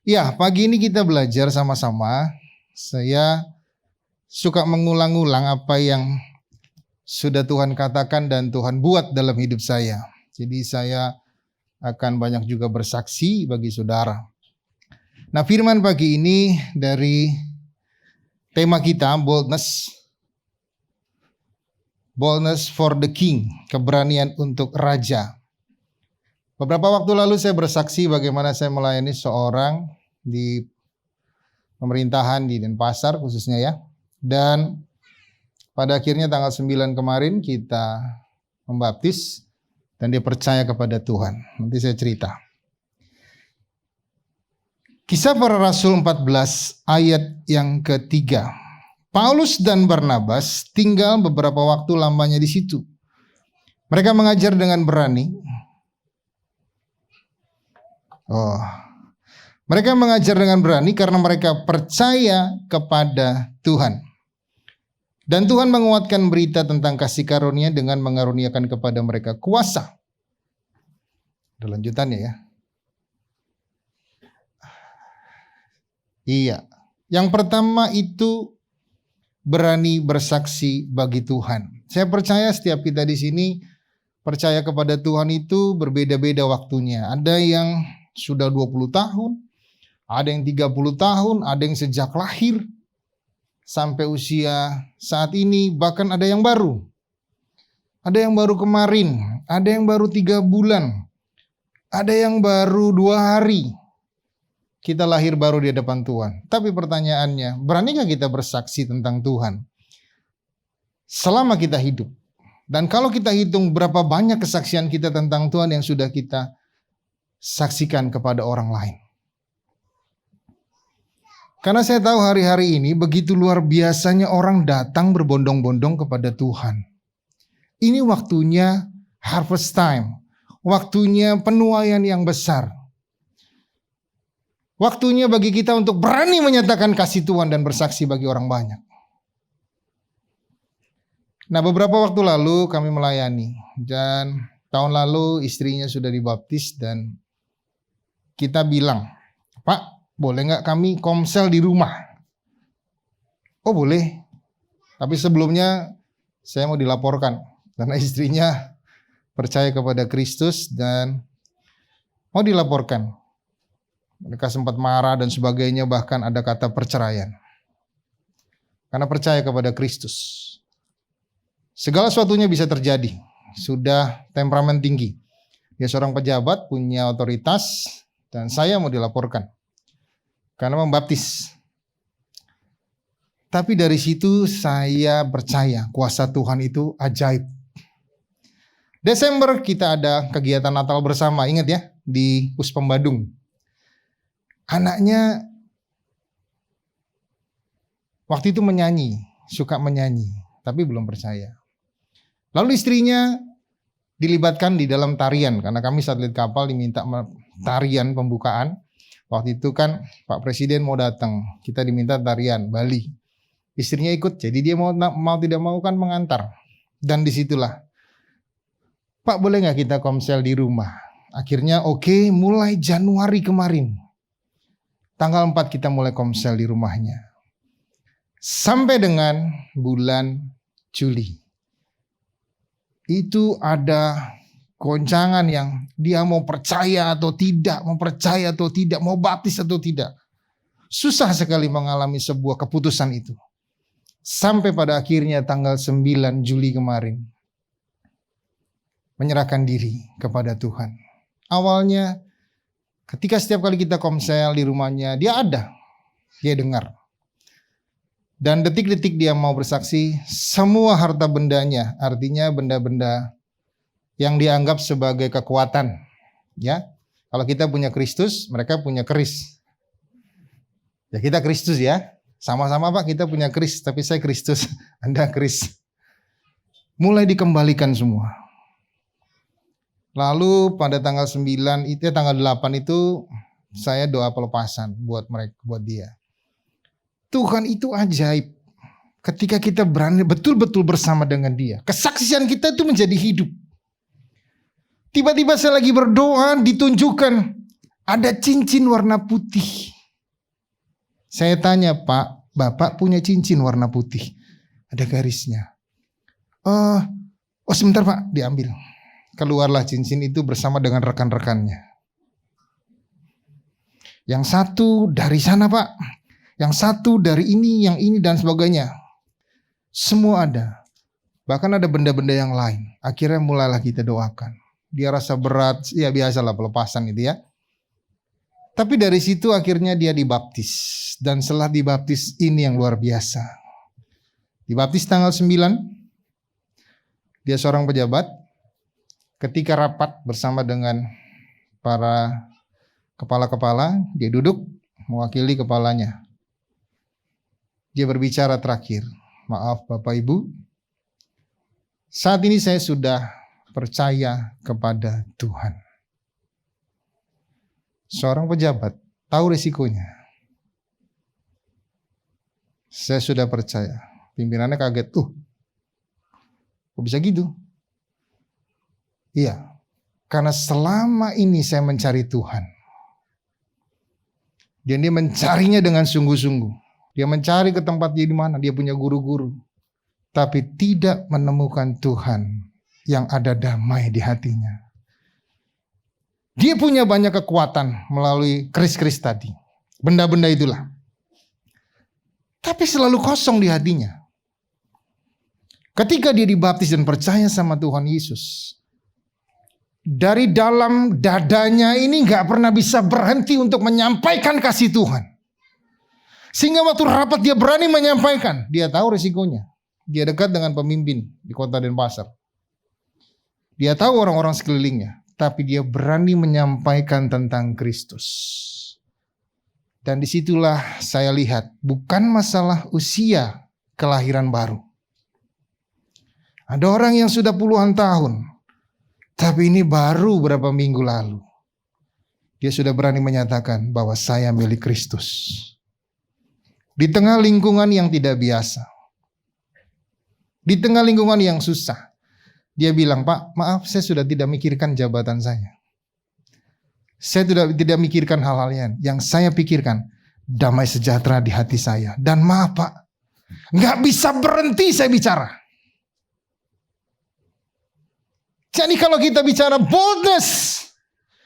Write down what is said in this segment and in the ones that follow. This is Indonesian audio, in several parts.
Ya, pagi ini kita belajar sama-sama. Saya suka mengulang-ulang apa yang sudah Tuhan katakan dan Tuhan buat dalam hidup saya. Jadi saya akan banyak juga bersaksi bagi saudara. Nah, firman pagi ini dari tema kita boldness. Boldness for the King, keberanian untuk raja. Beberapa waktu lalu saya bersaksi bagaimana saya melayani seorang di pemerintahan di Denpasar khususnya ya. Dan pada akhirnya tanggal 9 kemarin kita membaptis dan dia percaya kepada Tuhan. Nanti saya cerita. Kisah Para Rasul 14 ayat yang ketiga. Paulus dan Barnabas tinggal beberapa waktu lamanya di situ. Mereka mengajar dengan berani. Mereka mengajar dengan berani karena mereka percaya kepada Tuhan. Dan Tuhan menguatkan berita tentang kasih karunia dengan mengaruniakan kepada mereka kuasa. Ada lanjutannya ya. Iya. Yang pertama itu berani bersaksi bagi Tuhan. Saya percaya setiap kita di sini percaya kepada Tuhan itu berbeda-beda waktunya. Ada yang sudah 20 tahun, ada yang 30 tahun, ada yang sejak lahir sampai usia saat ini, bahkan ada yang baru. Ada yang baru kemarin, ada yang baru 3 bulan, ada yang baru 2 hari. Kita lahir baru di hadapan Tuhan. Tapi pertanyaannya, beranikah kita bersaksi tentang Tuhan selama kita hidup? Dan kalau kita hitung berapa banyak kesaksian kita tentang Tuhan yang sudah kita saksikan kepada orang lain. Karena saya tahu hari-hari ini begitu luar biasanya orang datang berbondong-bondong kepada Tuhan. Ini waktunya harvest time, waktunya penuaian yang besar. Waktunya bagi kita untuk berani menyatakan kasih Tuhan dan bersaksi bagi orang banyak. Nah, beberapa waktu lalu kami melayani dan tahun lalu istrinya sudah dibaptis dan kita bilang, Pak, boleh nggak kami komsel di rumah? Oh boleh, tapi sebelumnya saya mau dilaporkan karena istrinya percaya kepada Kristus dan mau dilaporkan. Mereka sempat marah dan sebagainya, bahkan ada kata perceraian. Karena percaya kepada Kristus. Segala sesuatunya bisa terjadi. Sudah temperamen tinggi. Dia seorang pejabat, punya otoritas, dan saya mau dilaporkan. Karena membaptis. Tapi dari situ saya percaya kuasa Tuhan itu ajaib. Desember kita ada kegiatan Natal bersama, ingat ya, di Puspembadung. Anaknya waktu itu menyanyi, suka menyanyi, tapi belum percaya. Lalu istrinya dilibatkan di dalam tarian, karena kami satelit kapal diminta tarian pembukaan. Waktu itu kan Pak Presiden mau datang, kita diminta tarian Bali. Istrinya ikut, jadi dia mau tidak mau kan mengantar. Dan disitulah, Pak boleh gak kita komsel di rumah? Akhirnya oke, mulai Januari kemarin. Tanggal 4 kita mulai komsel di rumahnya. Sampai dengan bulan Juli. Itu ada goncangan yang dia mau percaya atau tidak, mau baptis atau tidak. Susah sekali mengalami sebuah keputusan itu. Sampai pada akhirnya tanggal 9 Juli kemarin. Menyerahkan diri kepada Tuhan. Awalnya ketika setiap kali kita komsel di rumahnya, dia ada, dia dengar. Dan detik-detik dia mau bersaksi, semua harta bendanya, artinya benda-benda yang dianggap sebagai kekuatan. Ya, kalau kita punya Kristus, mereka punya keris. Ya kita Kristus ya, sama-sama Pak kita punya keris, tapi saya Kristus, Anda keris. Mulai dikembalikan semua. Lalu pada tanggal 9 itu tanggal 8 itu saya doa pelepasan buat mereka, buat dia. Tuhan itu ajaib. Ketika kita berani betul-betul bersama dengan dia, kesaksian kita itu menjadi hidup. Tiba-tiba saya lagi berdoa, ditunjukkan ada cincin warna putih. Saya tanya, Pak, Bapak punya cincin warna putih, ada garisnya. Oh sebentar Pak, diambil. Keluarlah cincin itu bersama dengan rekan-rekannya. Yang satu dari sana Pak, yang satu dari ini, yang ini dan sebagainya. Semua ada. Bahkan ada benda-benda yang lain. Akhirnya mulailah kita doakan. Dia rasa berat, ya biasalah pelepasan itu ya. Tapi dari situ akhirnya dia dibaptis. Dan setelah dibaptis ini yang luar biasa. Dibaptis tanggal 9. Dia seorang pejabat. Ketika rapat bersama dengan para kepala-kepala, dia duduk mewakili kepalanya. Dia berbicara terakhir. Maaf Bapak Ibu, saat ini saya sudah percaya kepada Tuhan. Seorang pejabat tahu risikonya. Saya sudah percaya. Pimpinannya kaget. Kok bisa gitu? Iya, karena selama ini saya mencari Tuhan. Dan dia mencarinya dengan sungguh-sungguh. Dia mencari ke tempat dia di mana, dia punya guru-guru. Tapi tidak menemukan Tuhan yang ada damai di hatinya. Dia punya banyak kekuatan melalui keris-keris tadi. Benda-benda itulah. Tapi selalu kosong di hatinya. Ketika dia dibaptis dan percaya sama Tuhan Yesus, dari dalam dadanya ini gak pernah bisa berhenti untuk menyampaikan kasih Tuhan. Sehingga waktu rapat dia berani menyampaikan. Dia tahu risikonya. Dia dekat dengan pemimpin di kota Denpasar. Dia tahu orang-orang sekelilingnya. Tapi dia berani menyampaikan tentang Kristus. Dan disitulah saya lihat. Bukan masalah usia kelahiran baru. Ada orang yang sudah puluhan tahun. Tapi ini baru beberapa minggu lalu. Dia sudah berani menyatakan bahwa saya milik Kristus. Di tengah lingkungan yang tidak biasa. Di tengah lingkungan yang susah. Dia bilang, Pak, maaf saya sudah tidak mikirkan jabatan saya. Saya tidak mikirkan hal-hal yang saya pikirkan. Damai sejahtera di hati saya. Dan maaf Pak, gak bisa berhenti saya bicara. Jadi kalau kita bicara boldness,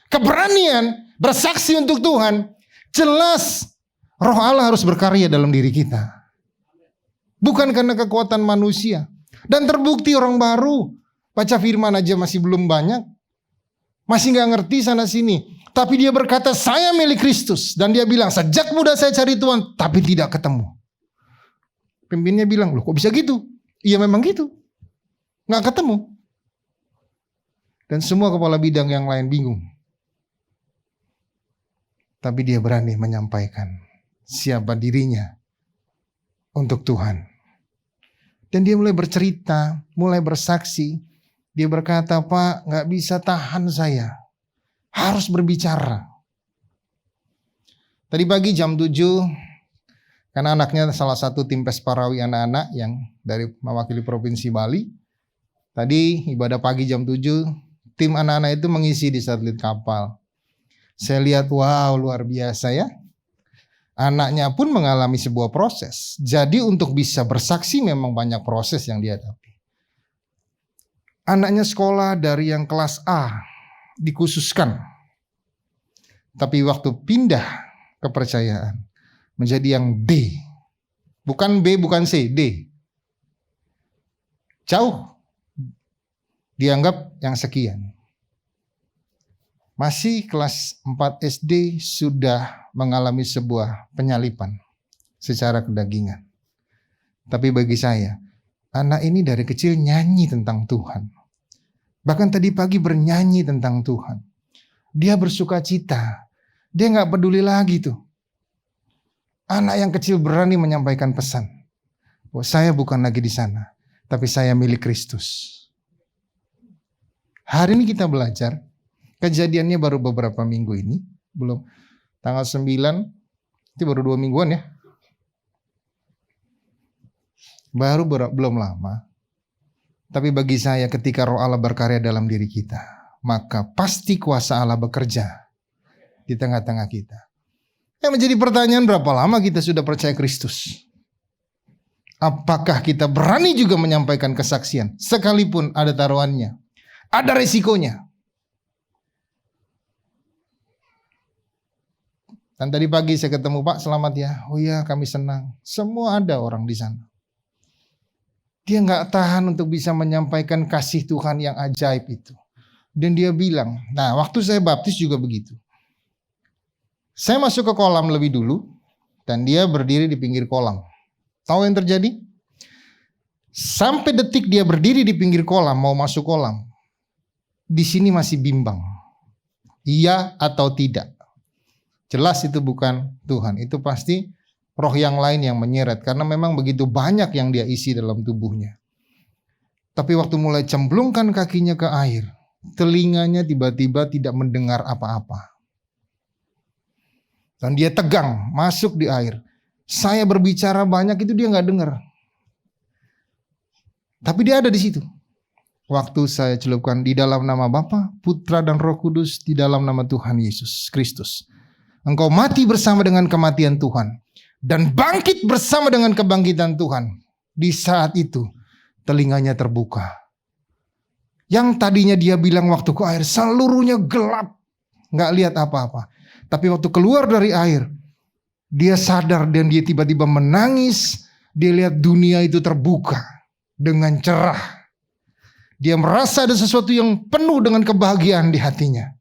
keberanian, bersaksi untuk Tuhan, jelas Roh Allah harus berkarya dalam diri kita. Bukan karena kekuatan manusia. Dan terbukti orang baru, baca firman aja masih belum banyak. Masih gak ngerti sana sini. Tapi dia berkata, saya milik Kristus. Dan dia bilang, sejak muda saya cari Tuhan, tapi tidak ketemu. Pimpinnya bilang, loh kok bisa gitu? Iya memang gitu. Gak ketemu. Dan semua kepala bidang yang lain bingung. Tapi dia berani menyampaikan siapa dirinya untuk Tuhan. Dan dia mulai bercerita, mulai bersaksi. Dia berkata, Pak, gak bisa tahan saya. Harus berbicara. Tadi pagi jam 7, karena anaknya salah satu tim Pesparawi anak-anak yang dari mewakili Provinsi Bali. Tadi ibadah pagi jam 7. Tim anak-anak itu mengisi di satelit kapal. Saya lihat, wow luar biasa ya. Anaknya pun mengalami sebuah proses. Jadi untuk bisa bersaksi memang banyak proses yang dihadapi. Anaknya sekolah dari yang kelas A, dikhususkan. Tapi waktu pindah kepercayaan, menjadi yang D. Bukan B, bukan C, D. Jauh. Dianggap yang sekian. Masih kelas 4 SD sudah mengalami sebuah penyalipan secara kedagingan. Tapi bagi saya, anak ini dari kecil nyanyi tentang Tuhan. Bahkan tadi pagi bernyanyi tentang Tuhan. Dia bersuka cita. Dia gak peduli lagi tuh. Anak yang kecil berani menyampaikan pesan. Bahwa saya bukan lagi di sana, tapi saya milik Kristus. Hari ini kita belajar, kejadiannya baru beberapa minggu ini, belum tanggal 9, itu baru 2 mingguan ya. Belum lama. Tapi bagi saya ketika Roh Allah berkarya dalam diri kita, maka pasti kuasa Allah bekerja di tengah-tengah kita. Yang menjadi pertanyaan, berapa lama kita sudah percaya Kristus? Apakah kita berani juga menyampaikan kesaksian? Sekalipun ada taruhannya, ada resikonya. Dan tadi pagi saya ketemu, Pak, selamat ya. Oh iya, kami senang. Semua ada orang di sana. Dia gak tahan untuk bisa menyampaikan kasih Tuhan yang ajaib itu. Dan dia bilang, nah waktu saya baptis juga begitu. Saya masuk ke kolam lebih dulu, dan dia berdiri di pinggir kolam. Tahu yang terjadi? Sampai detik dia berdiri di pinggir kolam, mau masuk kolam. Di sini masih bimbang. Iya atau tidak. Jelas itu bukan Tuhan. Itu pasti roh yang lain yang menyeret. Karena memang begitu banyak yang dia isi dalam tubuhnya. Tapi waktu mulai cemplungkan kakinya ke air, telinganya tiba-tiba tidak mendengar apa-apa. Dan dia tegang, masuk di air. Saya berbicara banyak itu dia gak dengar. Tapi dia ada di situ. Waktu saya celupkan di dalam nama Bapa, Putra dan Roh Kudus, di dalam nama Tuhan Yesus Kristus. Engkau mati bersama dengan kematian Tuhan. Dan bangkit bersama dengan kebangkitan Tuhan. Di saat itu, telinganya terbuka. Yang tadinya dia bilang waktu ke air, seluruhnya gelap. Gak lihat apa-apa. Tapi waktu keluar dari air, dia sadar dan dia tiba-tiba menangis. Dia lihat dunia itu terbuka dengan cerah. Dia merasa ada sesuatu yang penuh dengan kebahagiaan di hatinya.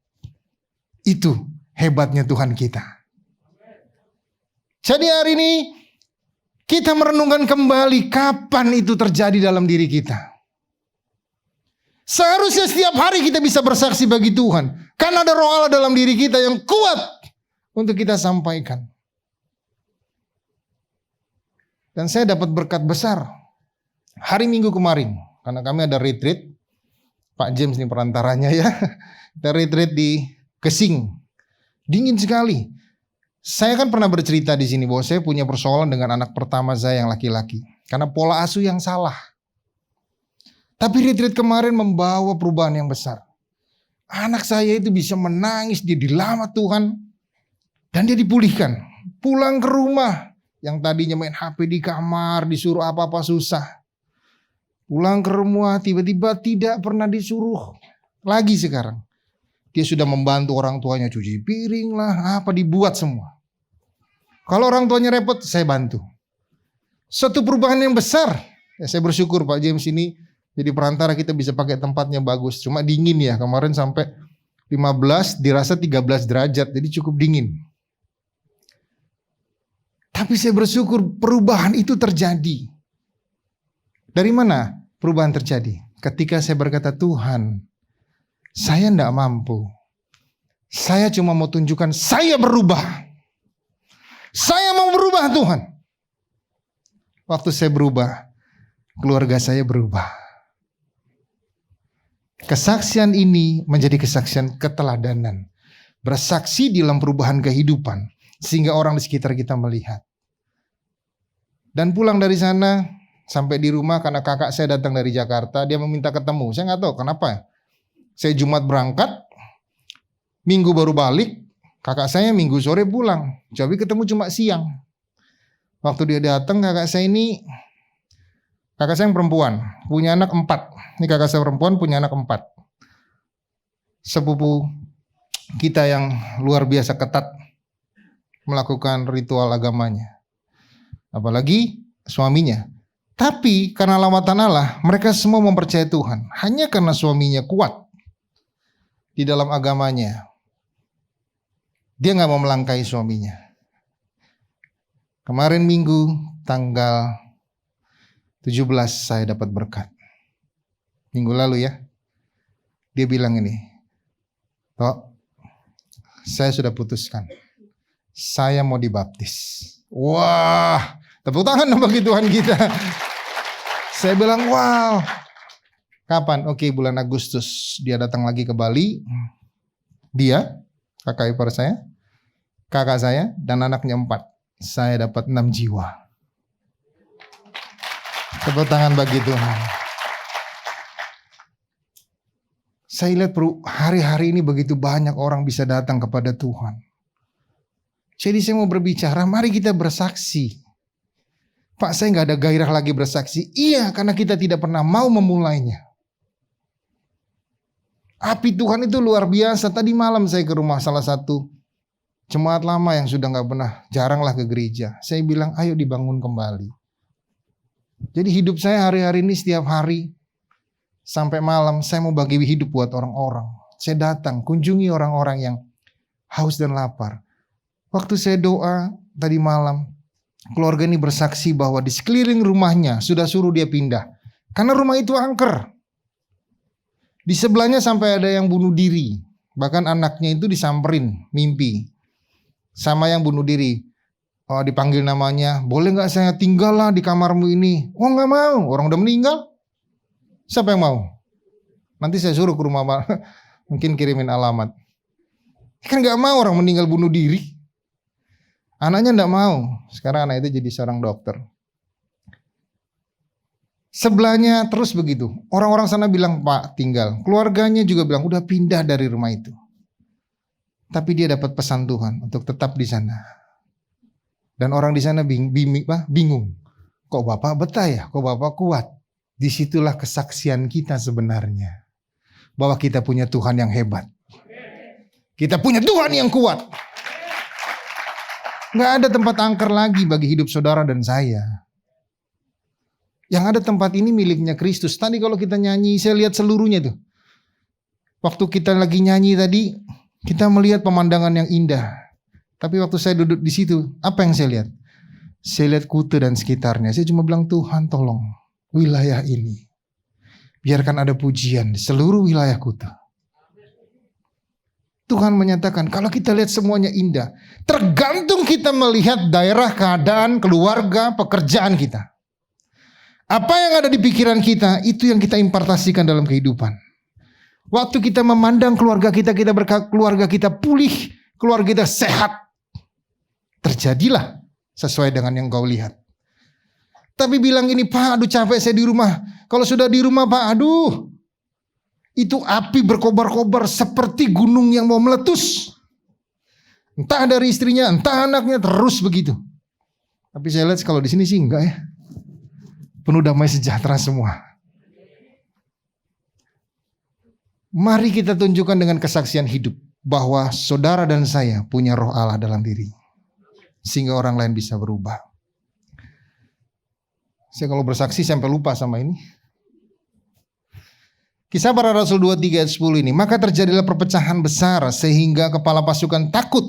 Itu hebatnya Tuhan kita. Jadi hari ini kita merenungkan kembali kapan itu terjadi dalam diri kita. Seharusnya setiap hari kita bisa bersaksi bagi Tuhan. Karena ada roh Allah dalam diri kita yang kuat untuk kita sampaikan. Dan saya dapat berkat besar hari Minggu kemarin. Karena kami ada retreat. Pak James ini perantaranya ya. Kita retreat di Kesing. Dingin sekali. Saya kan pernah bercerita di sini bahwa saya punya persoalan dengan anak pertama saya yang laki-laki. Karena pola asuh yang salah. Tapi retreat kemarin membawa perubahan yang besar. Anak saya itu bisa menangis, dia dilamat Tuhan. Dan dia dipulihkan. Pulang ke rumah. Yang tadinya main HP di kamar, disuruh apa-apa susah. Pulang ke rumah tiba-tiba tidak pernah disuruh lagi sekarang. Dia sudah membantu orang tuanya cuci piring lah, apa dibuat semua. Kalau orang tuanya repot, saya bantu. Suatu perubahan yang besar. Ya, saya bersyukur Pak James ini jadi perantara, kita bisa pakai tempatnya bagus. Cuma dingin ya, kemarin sampai 15, dirasa 13 derajat, jadi cukup dingin. Tapi saya bersyukur perubahan itu terjadi. Dari mana perubahan terjadi? Ketika saya berkata, Tuhan, saya tidak mampu. Saya cuma mau tunjukkan saya berubah. Saya mau berubah Tuhan. Waktu saya berubah, keluarga saya berubah. Kesaksian ini menjadi kesaksian keteladanan. Bersaksi dalam perubahan kehidupan. Sehingga orang di sekitar kita melihat. Dan pulang dari sana, sampai di rumah karena kakak saya datang dari Jakarta, dia meminta ketemu. Saya nggak tahu kenapa. Saya Jumat berangkat, Minggu baru balik, kakak saya Minggu sore pulang. Jadi ketemu cuma siang. Waktu dia datang, kakak saya yang perempuan, punya anak 4. Ini kakak saya perempuan punya anak 4. Sepupu kita yang luar biasa ketat melakukan ritual agamanya. Apalagi suaminya. Tapi karena lawatan Allah, mereka semua mempercayai Tuhan. Hanya karena suaminya kuat di dalam agamanya. Dia gak mau melangkahi suaminya. Kemarin Minggu tanggal 17 saya dapat berkat. Minggu lalu ya. Dia bilang ini, Tok, saya sudah putuskan. Saya mau dibaptis. Wah, tepuk tangan dong bagi Tuhan kita. Saya bilang, wow. Kapan? Oke, bulan Agustus. Dia datang lagi ke Bali. Dia, kakak ipar saya, kakak saya, dan anaknya 4. Saya dapat 6 jiwa. Tepuk tangan bagi Tuhan. Saya lihat hari-hari ini begitu banyak orang bisa datang kepada Tuhan. Jadi saya mau berbicara, mari kita bersaksi. Pak, saya nggak ada gairah lagi bersaksi. Iya, karena kita tidak pernah mau memulainya. Api Tuhan itu luar biasa. Tadi malam saya ke rumah salah satu jemaat lama yang sudah nggak pernah, jaranglah ke gereja. Saya bilang, ayo dibangun kembali. Jadi hidup saya hari-hari ini setiap hari sampai malam saya mau bagi hidup buat orang-orang. Saya datang, kunjungi orang-orang yang haus dan lapar. Waktu saya doa tadi malam, keluarga ini bersaksi bahwa di sekeliling rumahnya sudah suruh dia pindah. Karena rumah itu angker. Di sebelahnya sampai ada yang bunuh diri. Bahkan anaknya itu disamperin, mimpi. Sama yang bunuh diri. Oh, dipanggil namanya, boleh gak saya tinggal lah di kamarmu ini? Oh gak mau, orang udah meninggal. Siapa yang mau? Nanti saya suruh ke rumah, mungkin kirimin alamat. Kan gak mau orang meninggal bunuh diri. Anaknya gak mau. Sekarang anak itu jadi seorang dokter. Sebelahnya terus begitu. Orang-orang sana bilang, Pak tinggal. Keluarganya juga bilang, udah pindah dari rumah itu. Tapi dia dapat pesan Tuhan untuk tetap di sana. Dan orang di sana bingung. Kok Bapak betah ya? Kok Bapak kuat? Disitulah kesaksian kita sebenarnya. Bahwa kita punya Tuhan yang hebat. Kita punya Tuhan yang kuat. Gak ada tempat angker lagi bagi hidup saudara dan saya. Yang ada tempat ini miliknya Kristus. Tadi kalau kita nyanyi, saya lihat seluruhnya tuh. Waktu kita lagi nyanyi tadi, kita melihat pemandangan yang indah. Tapi waktu saya duduk di situ, apa yang saya lihat? Saya lihat Kuta dan sekitarnya. Saya cuma bilang, Tuhan tolong wilayah ini. Biarkan ada pujian di seluruh wilayah Kuta. Tuhan menyatakan, kalau kita lihat semuanya indah. Tergantung kita melihat daerah, keadaan, keluarga, pekerjaan kita. Apa yang ada di pikiran kita, itu yang kita impartasikan dalam kehidupan. Waktu kita memandang keluarga kita berkata keluarga kita pulih, keluarga kita sehat. Terjadilah sesuai dengan yang kau lihat. Tapi bilang ini, Pak, aduh capek saya di rumah. Kalau sudah di rumah, Pak, aduh. Itu api berkobar-kobar seperti gunung yang mau meletus. Entah dari istrinya, entah anaknya, terus begitu. Tapi saya lihat kalau di sini sih enggak ya. Penuh damai sejahtera semua. Mari kita tunjukkan dengan kesaksian hidup bahwa saudara dan saya punya roh Allah dalam diri. Sehingga orang lain bisa berubah. Saya kalau bersaksi sampai lupa sama ini. Kisah Para Rasul 23 ayat 10 ini. Maka terjadilah perpecahan besar sehingga kepala pasukan takut.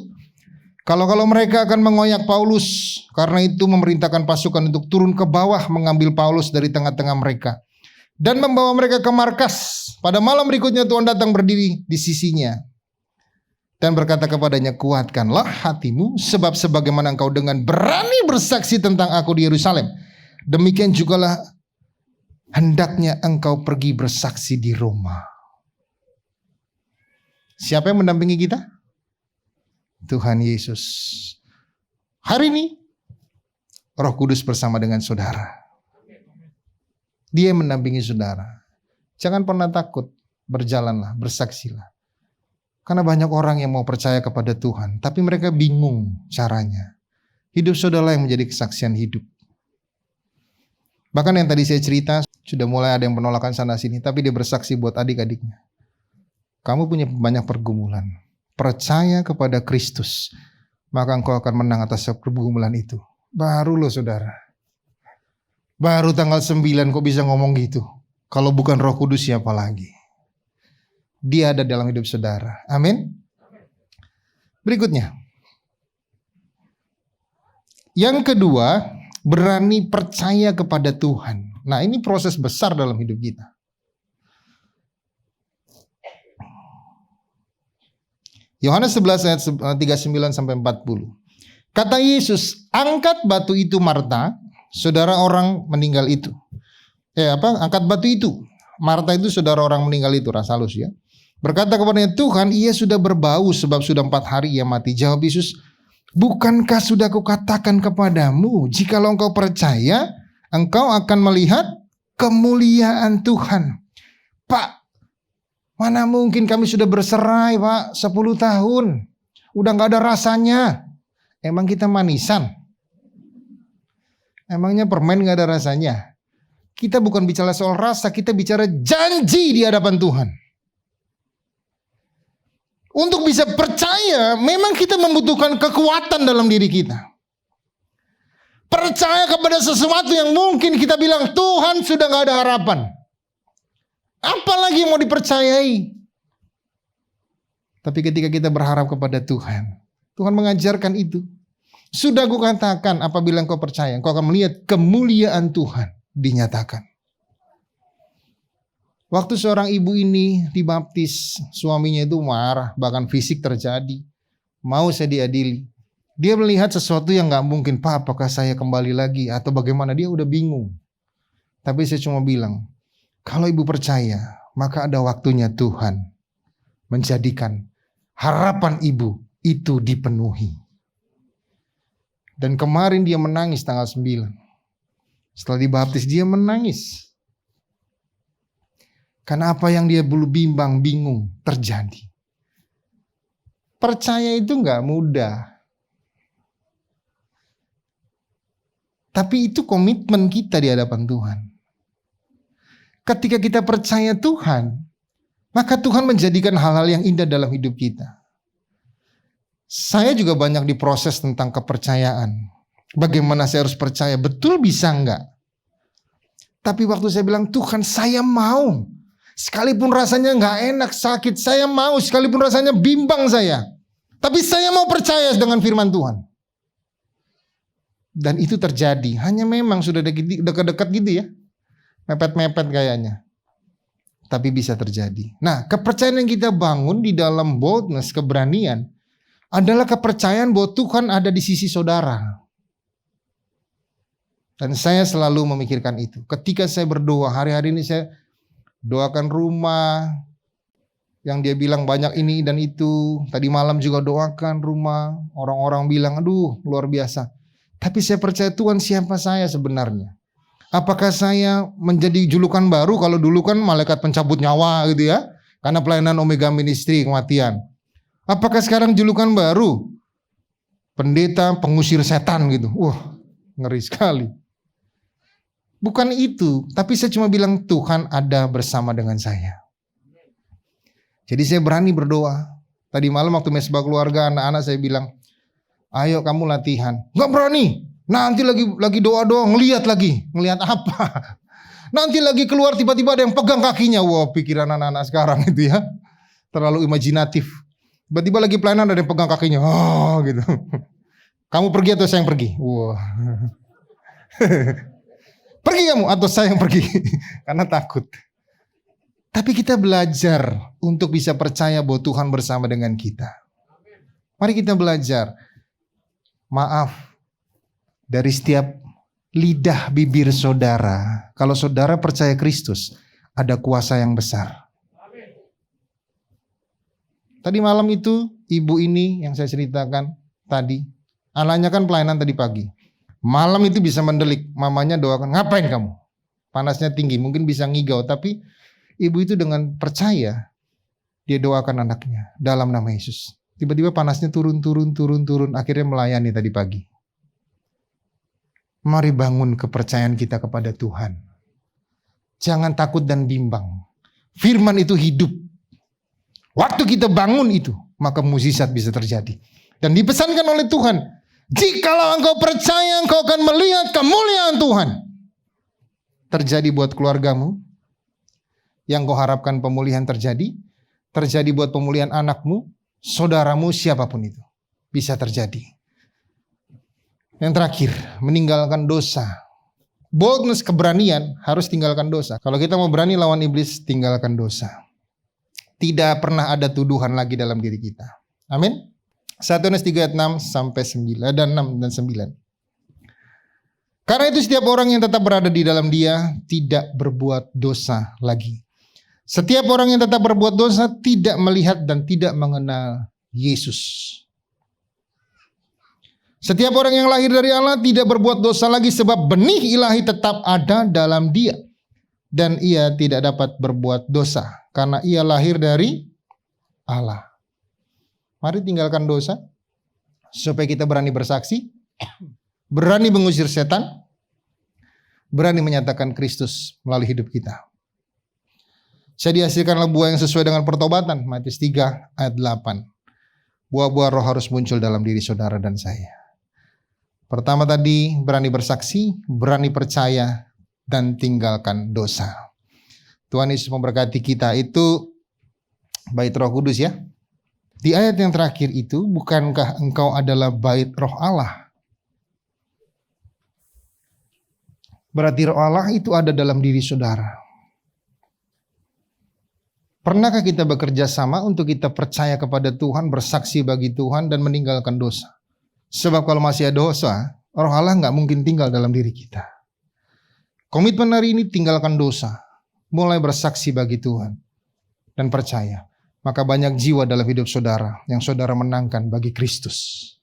Kalau mereka akan mengoyak Paulus. Karena itu memerintahkan pasukan untuk turun ke bawah mengambil Paulus dari tengah-tengah mereka. Dan membawa mereka ke markas. Pada malam berikutnya Tuhan datang berdiri di sisinya. Dan berkata kepadanya, kuatkanlah hatimu, sebab sebagaimana engkau dengan berani bersaksi tentang aku di Yerusalem, demikian jugalah hendaknya engkau pergi bersaksi di Roma. Siapa yang mendampingi kita? Tuhan Yesus. Hari ini Roh Kudus bersama dengan saudara. Dia mendampingi saudara. Jangan pernah takut, berjalanlah, bersaksilah. Karena banyak orang yang mau percaya kepada Tuhan, tapi mereka bingung caranya. Hidup saudara yang menjadi kesaksian hidup. Bahkan yang tadi saya cerita, sudah mulai ada yang penolakan sana sini, tapi dia bersaksi buat adik-adiknya. Kamu punya banyak pergumulan. Percaya kepada Kristus, maka engkau akan menang atas pergumulan itu. Baru loh saudara. Baru tanggal 9 kok bisa ngomong gitu. Kalau bukan Roh Kudus siapa lagi? Dia ada dalam hidup saudara. Amin. Berikutnya. Yang kedua, berani percaya kepada Tuhan. Nah, ini proses besar dalam hidup kita. Yohanes 11 ayat 39 sampai 40. Kata Yesus, angkat batu itu Marta, saudara orang meninggal itu. Angkat batu itu. Marta itu saudara orang meninggal itu, Lazarus ya. Berkata kepadanya, Tuhan, ia sudah berbau sebab sudah 4 hari ia mati. Jawab Yesus, bukankah sudah kukatakan kepadamu, jikalau engkau percaya, engkau akan melihat kemuliaan Tuhan. Pak, mana mungkin kami sudah berserai Pak, 10 tahun. Udah gak ada rasanya. Emang kita manisan? Emangnya permen gak ada rasanya? Kita bukan bicara soal rasa, kita bicara janji di hadapan Tuhan. Untuk bisa percaya, memang kita membutuhkan kekuatan dalam diri kita. Percaya kepada sesuatu yang mungkin kita bilang, Tuhan sudah gak ada harapan. Apalagi yang mau dipercayai? Tapi ketika kita berharap kepada Tuhan, Tuhan mengajarkan itu. Sudah aku katakan, apabila engkau percaya, engkau akan melihat kemuliaan Tuhan dinyatakan. Waktu seorang ibu ini dibaptis, suaminya itu marah, bahkan fisik terjadi. Mau saya diadili. Dia melihat sesuatu yang gak mungkin, Pak, apakah saya kembali lagi atau bagaimana? Dia udah bingung. Tapi saya cuma bilang, kalau ibu percaya, maka ada waktunya Tuhan menjadikan harapan ibu itu dipenuhi. Dan kemarin dia menangis tanggal 9. Setelah dibaptis dia menangis. Karena apa yang dia dulu bimbang, bingung terjadi. Percaya itu gak mudah. Tapi itu komitmen kita di hadapan Tuhan. Ketika kita percaya Tuhan, maka Tuhan menjadikan hal-hal yang indah dalam hidup kita. Saya juga banyak diproses tentang kepercayaan. Bagaimana saya harus percaya, betul bisa enggak? Tapi waktu saya bilang, Tuhan saya mau. Sekalipun rasanya enggak enak, sakit, saya mau. Sekalipun rasanya bimbang saya. Tapi saya mau percaya dengan firman Tuhan. Dan itu terjadi. Hanya memang sudah dekat-dekat gitu ya. Mepet-mepet kayaknya. Tapi bisa terjadi. Nah, kepercayaan yang kita bangun di dalam boldness, keberanian, adalah kepercayaan bahwa Tuhan ada di sisi saudara. Dan saya selalu memikirkan itu. Ketika saya berdoa, hari-hari ini saya doakan rumah, yang dia bilang banyak ini dan itu. Tadi malam juga doakan rumah. Orang-orang bilang, aduh luar biasa. Tapi saya percaya Tuhan siapa saya sebenarnya. Apakah saya menjadi julukan baru? Kalau dulu kan malaikat pencabut nyawa gitu ya. Karena pelayanan Omega Ministry kematian. Apakah sekarang julukan baru? Pendeta pengusir setan gitu. Wah, ngeri sekali. Bukan itu. Tapi saya cuma bilang Tuhan ada bersama dengan saya. Jadi saya berani berdoa. Tadi malam waktu mesbah keluarga anak-anak saya bilang, ayo kamu latihan. Gak berani. Nanti lagi doa-doa ngelihat apa? Nanti lagi keluar tiba-tiba ada yang pegang kakinya. Wah, pikiran anak-anak sekarang itu ya. Terlalu imajinatif. Tiba-tiba lagi pelayanan ada yang pegang kakinya. Oh, gitu. Kamu pergi atau saya yang pergi? Wah. Pergi kamu atau saya yang pergi? Karena takut. Tapi kita belajar untuk bisa percaya bahwa Tuhan bersama dengan kita. Mari kita belajar. Maaf. Dari setiap lidah bibir saudara, kalau saudara percaya Kristus, ada kuasa yang besar. Tadi malam itu, ibu ini yang saya ceritakan tadi, anaknya kan pelayanan tadi pagi. Malam itu bisa mendelik, mamanya doakan, ngapain kamu? Panasnya tinggi, mungkin bisa ngigau, tapi ibu itu dengan percaya, dia doakan anaknya dalam nama Yesus. Tiba-tiba panasnya turun, akhirnya melayani tadi pagi. Mari bangun kepercayaan kita kepada Tuhan. Jangan takut dan bimbang. Firman itu hidup. Waktu kita bangun itu, maka mukjizat bisa terjadi. Dan dipesankan oleh Tuhan, jikalau engkau percaya, engkau akan melihat kemuliaan Tuhan. Terjadi buat keluargamu, yang kau harapkan pemulihan terjadi buat pemulihan anakmu, saudaramu, siapapun itu. Bisa terjadi. Yang terakhir, meninggalkan dosa. Boldness, keberanian, harus tinggalkan dosa. Kalau kita mau berani lawan iblis, tinggalkan dosa. Tidak pernah ada tuduhan lagi dalam diri kita. Amin. 1 Yohanes 3 ayat 6 sampai 9 dan 6 dan 9. Karena itu setiap orang yang tetap berada di dalam Dia tidak berbuat dosa lagi. Setiap orang yang tetap berbuat dosa tidak melihat dan tidak mengenal Yesus. Setiap orang yang lahir dari Allah tidak berbuat dosa lagi sebab benih ilahi tetap ada dalam dia. Dan ia tidak dapat berbuat dosa karena ia lahir dari Allah. Mari tinggalkan dosa. Supaya kita berani bersaksi, berani mengusir setan, berani menyatakan Kristus melalui hidup kita. Saya dihasilkanlah buah yang sesuai dengan pertobatan. Matius 3 ayat 8. Buah-buah roh harus muncul dalam diri saudara dan saya. Pertama tadi, berani bersaksi, berani percaya, dan tinggalkan dosa. Tuhan Yesus memberkati kita. Itu bait Roh Kudus ya. Di ayat yang terakhir itu, bukankah engkau adalah bait Roh Allah? Berarti Roh Allah itu ada dalam diri saudara. Pernahkah kita bekerja sama untuk kita percaya kepada Tuhan, bersaksi bagi Tuhan, dan meninggalkan dosa? Sebab kalau masih ada dosa, Roh Allah gak mungkin tinggal dalam diri kita. Komitmen hari ini tinggalkan dosa, mulai bersaksi bagi Tuhan, dan percaya. Maka banyak jiwa dalam hidup saudara yang saudara menangkan bagi Kristus.